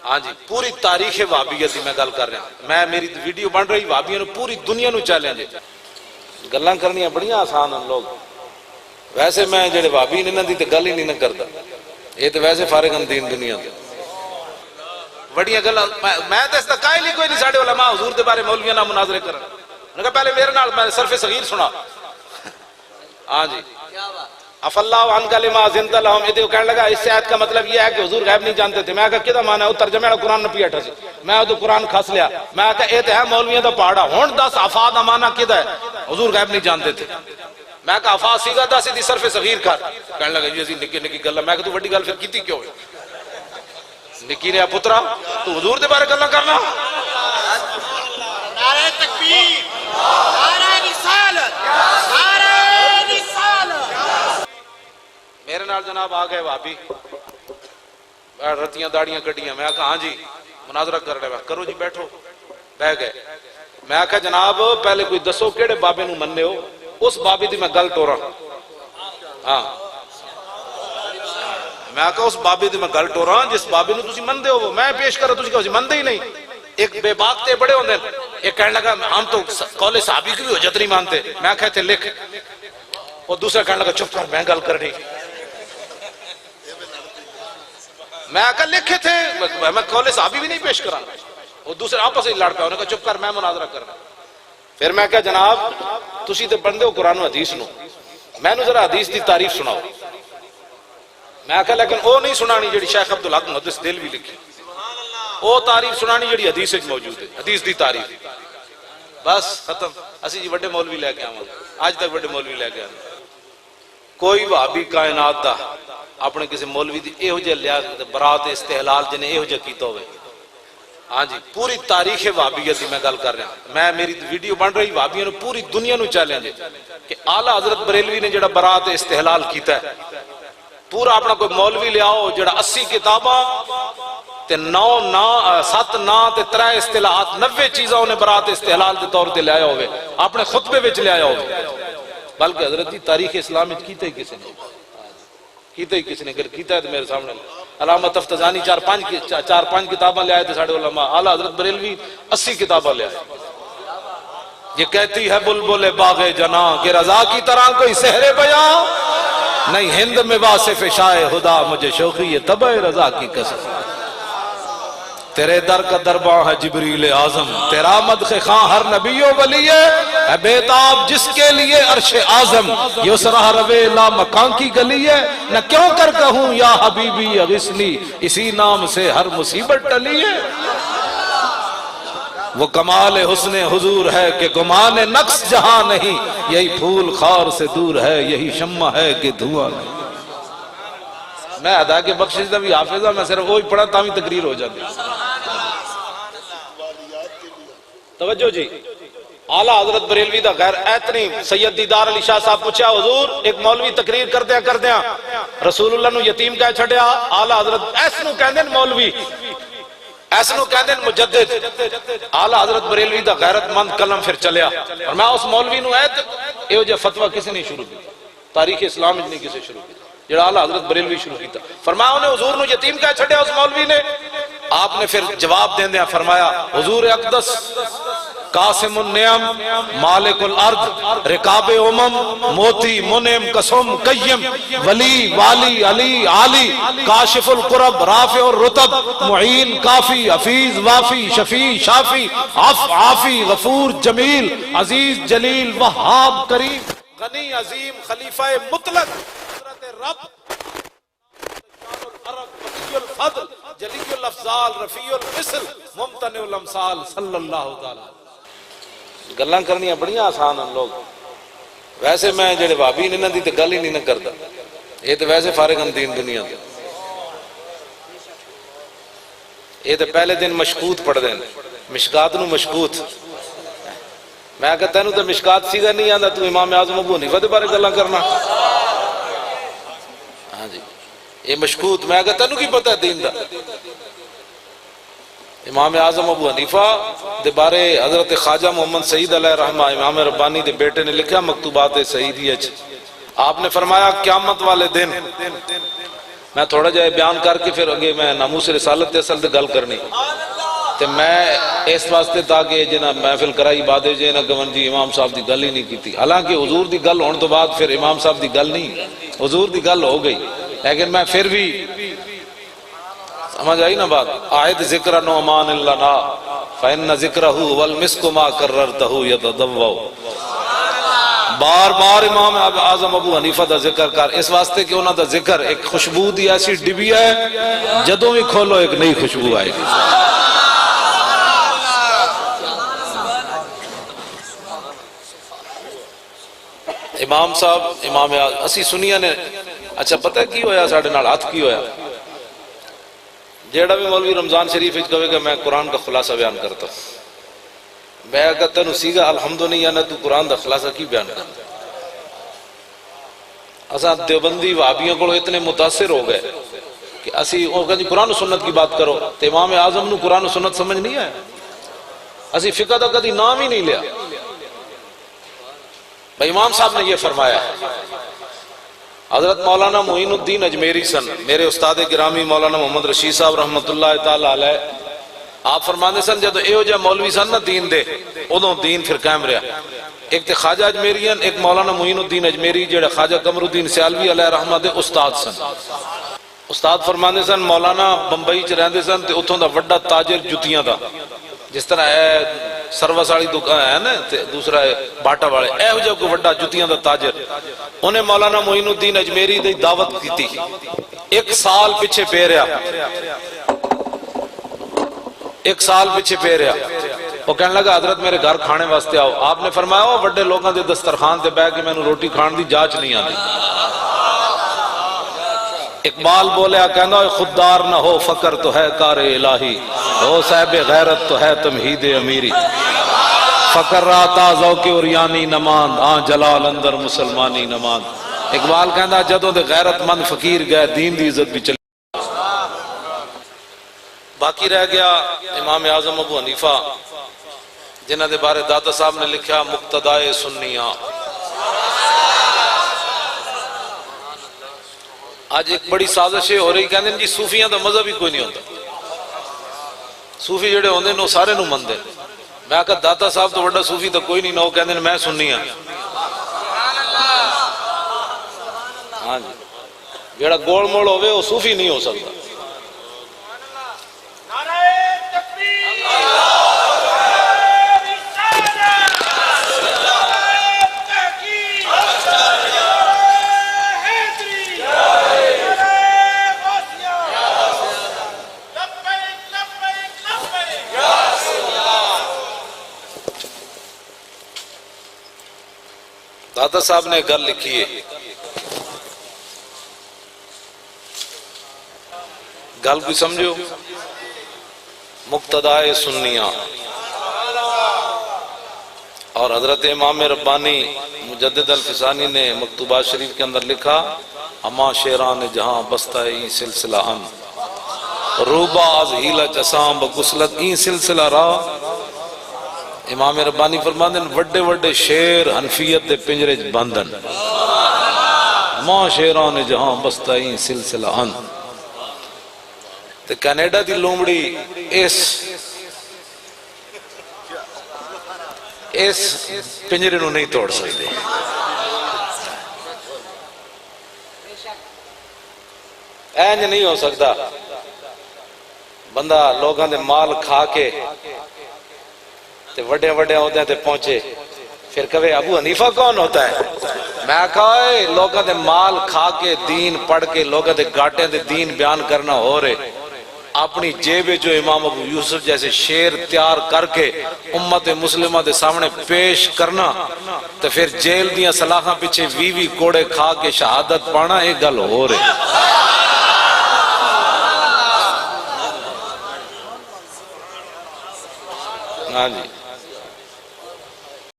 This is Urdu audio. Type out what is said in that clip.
ہاں جی پوری تاریخ وہابیت دی میں گل کر رہا ہوں. میں میری ویڈیو بن رہی وہابیوں نے پوری دنیا نو چیلنج ہے. گلاں کرنیاں بڑیاں آسان ہیں لوگ. ویسے میں جڑے وہابی نے انہاں دی تے گل ہی نہیں کردا. یہ تو ویسے فارغ ہیں دین دنیا تے. بڑیاں گلاں میں تے اس دا قائل ہی کوئی نہیں. ساڈے علماء حضور دے بارے مولویاں نال مناظرے کرن. میں کہا پہلے میرے نال میں صرف صغیر سنا. ہاں جی اف اللہ عن کلمہ زنت لہم. یہ کہنے لگا اس سے آیت کا مطلب یہ ہے کہ حضور غیب نہیں جانتے تھے. میں کہا کدا مانا ہے؟ وہ ترجمے والا قرآن نہ پیٹا سی. میں تو قرآن کھس لیا. میں کہا یہ تو ہے مولویاں دا پہاڑا. ہن دس افا دا مانا کدا ہے؟ حضور غیب نہیں جانتے تھے. میں کہا افا سیگا دس دی صرف صغیر کر. کہنے لگا جی اسی نکی نکی گلاں. میں کہا تو بڑی گل پھر کیتی کیوں ہے؟ نکی نے پترا تو حضور دے بارے گلاں کرنا. نعرہ تکبیر، نعرہ رسالت، نعرہ رسالت. میرے نال جناب آ گئے وہابی رتیاں داڑیاں کٹیاں. میں کہا ہاں جی مناظرہ کر رہے. کرو جی بیٹھو. بہ گئے. میں کہا جناب پہلے کوئی دسو کیڑے بابے نو مننے ہو. اس بابے دی میں گل ٹوراں. ہاں میں کہا اس بابے دی میں گل ٹوراں جس بابے نو تسی مندے ہو. میں پیش کرا تسی کہو مندے ہی نہیں. ایک بے باک تے بڑے ہوندے. ایک کہنے لگا ہم تو قول صحابی کی بھی حجت نہیں مانتے. میں کہتے لکھ. اور دوسرا کہنے لگا چپ کر میں گل کرنی. میں کہا لکھے تھے میں قول صحابی بھی نہیں پیش کرا. اور دوسرے آپس ہی لڑ پیا. انہوں نے کہا چپ کر میں مناظرہ کرنا. پھر میں کہا جناب تسی تے بندے ہو قرآن و حدیث نو. میں نو ذرا حدیث دی تعریف سناؤ. میں کہا لیکن وہ نہیں سنانی جڑی شیخ عبدالحق محدث دہلوی لکھی. وہ تعریف سنانی جڑی حدیث وچ موجود ہے. حدیث دی تعریف. بس ختم. اسی جی بڑے مولوی لے کے آواں. آج تک بڑے مولوی لے کے آواں. کوئی وہابی کائنات دا اپنے کسی مولوی دی ایہو جہ لیا برات استحلال جنہیں ایہو جہ کیتا ہوئے. ہاں جی پوری تاریخ وہابیت دی میں گل کر رہا ہوں. میں میری ویڈیو بن رہی وہابیوں نے پوری دنیا نو چیلنج ہے کہ اعلیٰ حضرت بریلوی نے جڑا برات استحلال کیتا ہے پورا اپنا کوئی مولوی لے آؤ جڑا 80 کتاباں تے 7 نا تے 3 اصطلاحات 90 چیزاں انہیں برات استحلال دے طور تے لے آیا ہوئے. اپنے خطبے وچ لے آیا ہوئے. بلکہ حضرت دی تاریخ اسلام وچ کیتا ہی کسی نے. کیتا ہی کسی نے کیتا ہے تو میرے سامنے علامہ تفتزانی 4-5 کتاباں لے آئے تھے ساڑھے علماء. اعلیٰ حضرت بریلوی 80 کتاباں لے آئے. یہ کہتی ہے بلبل باغ جناں کہ رضا کی طرح کوئی سحر بیاں نہیں ہند میں واصف شائع خدا مجھے شوقی یہ طبع رضا کی قسم. تیرے در کا درباں ہے جبریل اعظم تیرا مدخ خاں ہر نبی و ولی ہے بیتاب جس کے لیے عرش اعظم یہ اس راہ روے لا مکان کی گلی ہے. نہ کیوں کر کہوں یا حبیبی اغثنی اسی نام سے ہر مصیبت ٹلی ہے. وہ کمال حسن حضور ہے کہ گمان نقص جہاں نہیں یہی پھول خار سے دور ہے یہی شمع ہے کہ دھواں نہیں. میں ادا کے بخشش دا بھی حافظہ میں صرف وہی پڑھا تاں بھی تقریر ہو جاتی. توجہ جی اعلیٰ حضرت بریلوی دا غیر اتنی سید دیدار علی شاہ صاحب پوچھا حضور ایک مولوی تقریر کردیاں رسول اللہ نو یتیم کہہ چھڑیا. اعلیٰ حضرت ایس نو کہندے مولوی ایس نو کہندے مجدد. اعلیٰ حضرت بریلوی دا غیرت مند قلم پھر چلیا. اور میں اس مولوی نو ایو جے فتویٰ کسی نے شروع کیا تاریخ اسلام میں نہیں کسی شروع کیا جڑا اعلیٰ حضرت بریلوی شروع کیتا. فرمایا انہیں حضور نو یتیم کہہ چھڑیا اس مولوی نے. آپ نے پھر جواب دیندیا فرمایا حضور اقدس قاسم النعم مالک الارض رکاب امم موتی منعم قسم قیم ولی والی علی عالی کاشف القرب رافع الرتب معین کافی حفیظ وافی شفیع شافی عافی غفور جمیل عزیز جلیل وہاب کریم غنی عظیم خلیفہ مطلق حضرت رب ولی الفضل جلی الافضال رفیع المثل ممتنع الامثال صلی اللہ تعالی. گلاں کرنیاں بڑیاں آسان ہیں لوگ. ویسے میں جڑے وہابی نے انہاں دی تے گل ہی نہیں کردا. یہ تے ویسے فارغ ہیں دین دنیا تے. یہ تے پہلے دن مشکوت پڑھ دین مشکات نو مشکوت. میں کہتا تینوں تے مشکات سیدھا نہیں آندا تو امام اعظم ابو حنیفہ دے بارے گلاں کرنا. ہاں جی یہ مشکوت. میں کہتا تینوں کی پتہ ہے دین دا. امام اعظم ابو حنیفہ دے بارے حضرت خواجہ محمد سعید علیہ رحمہ امام ربانی دے بیٹے نے لکھا مکتوبات سعیدیہ. آپ نے فرمایا قیامت والے دن میں تھوڑا جہا بیان کر کے پھر اگے میں ناموس رسالت تے اصل تے گل کرنی تے میں اس واسطے تاکہ جنہ محفل کرائی بادے جے نہ گون جی امام صاحب دی گل ہی نہیں کیتی، حالانکہ حضور دی گل ہونے تو بعد پھر امام صاحب دی گل نہیں، حضور دی گل ہو گئی، لیکن میں پھر بھی سمجھ آئی نا بات. آیت ذکر نعمان لنا فإن ذکرہ والمسک ما کررتہ یتدوّع. بار بار امام اعظم ابو حنیفہ دا ذکر کر، اس واسطے کہ انہاں دا ذکر ایک خوشبو دی ایسی ڈبی ہے جدوں بھی کھولو ایک نئی خوشبو آئے گی. امام صاحب امام اسی سنیا نے اچھا پتہ کی ہویا ساڑھے نال ہاتھ کی ہویا، جیڑا بھی مولوی رمضان شریف وچ کہے کہ میں قرآن کا خلاصہ بیان کرتا ہوں، میں کہتا ہوں سیگا الحمد نہیں یا نہ تو قرآن دا خلاصہ کی بیان کرتا. اساں دیوبندی وہابیوں کو اتنے متاثر ہو گئے کہ اسی جی قرآن و سنت کی بات کرو تو امام اعظم نو قرآن و سنت سمجھ نہیں آیا، اسی فقہ دا کدی نام ہی نہیں لیا. بھائی امام صاحب نے یہ فرمایا ہے. حضرت مولانا معین الدین اجمیری سن، میرے استاد گرامی مولانا محمد رشید صاحب رحمت اللہ تعالی علیہ، آپ فرماندے سن جدو اے ہو جائے مولوی سن نا دین دے ادوں دین پھر قائم رہا. ایک تے خواجہ اجمیریان، ایک مولانا معین الدین اجمیری جڑا خواجہ قمر الدین سیالوی علیہ رحمت دے استاد سن. استاد فرماندے سن مولانا بمبئی چ رہندے سن تے اتھوں دا وڈا تاجر جتیاں دا، جس طرح اے سروس والی دکان ہے نا تے دوسرا ہے باٹا والے، اے ہو جا کوئی وڈا جتیاں دا تاجر. انہیں مولانا معین الدین اجمیری دی دعوت کی تھی، ایک سال پیچھے پہ رہا، ایک سال پیچھے پہ رہا. وہ کہنے لگا حضرت میرے گھر کھانے واسطے آؤ. آپ نے فرمایا وہ بڑے لوگاں دے دسترخوان تے بیٹھ کے میں نے روٹی کھان دی جاچ نہیں آتی. اقبال بولیا کہنا خوددار نہ ہو فقر تو ہے کار الہی، ہو صاحب غیرت تو ہے تمہید امیری. فقر راتا ذوق اوریانی نماند آن جلال اندر مسلمانی نماند. اقبال کہنا جدوں دے غیرت مند فقیر گئے دین دی عزت بھی چلی. باقی رہ گیا امام اعظم ابو حنیفہ جنہ دے بارے داتا صاحب نے لکھا مقتدائے سنیاں. آج ایک بڑی سازش ہو رہی کہنے جی صوفیاں دا مذہب ہی کوئی نہیں ہوتا، صوفی جڑے ہوندے نو سارے نو مندے. میں کہا داتا صاحب تو بڑا صوفی تو کوئی نہیں نو کہنے میں سنی ہاں. ہاں جی جڑا گول موڑ ہوئے وہ صوفی نہیں ہو سکتا. داتا صاحب نے گل لکھی ہے، گل بھی سمجھو. مقتدائے سنیاں اور حضرت امام ربانی مجدد الفسانی نے مکتوبات شریف کے اندر لکھا اما شیران جہاں بستہ ای سلسلہ ان روبا از ہیلہ چسام بگسلت ای سلسلہ را. امام ربانی فرماندے وڈے وڈے شیر حنفیت دے پنجرے بندن ماں شیران جہاں بستہ ای سلسلہ ان. تے کینیڈا دی لومڑی اس پنجرے نو نہیں توڑ سکتے. اینج نہیں ہو سکتا بندہ لوگاں دے مال کھا کے تے وڈے وڈے عہدے تے پہنچے پھر کہے ابو حنیفہ کون ہوتا ہے. میں کہا لوگاں دے مال کھا کے دین پڑھ کے لوگاں دے گاٹے دے دین بیان کرنا ہو رہے، اپنی جیب جو امام ابو یوسف جیسے شیر تیار کر کے امت مسلمہ دے سامنے پیش کرنا تو پھر جیل دیاں سلاخاں پیچھے وی کوڑے کھا کے شہادت پانا ایک گل ہو رہے. ہاں جی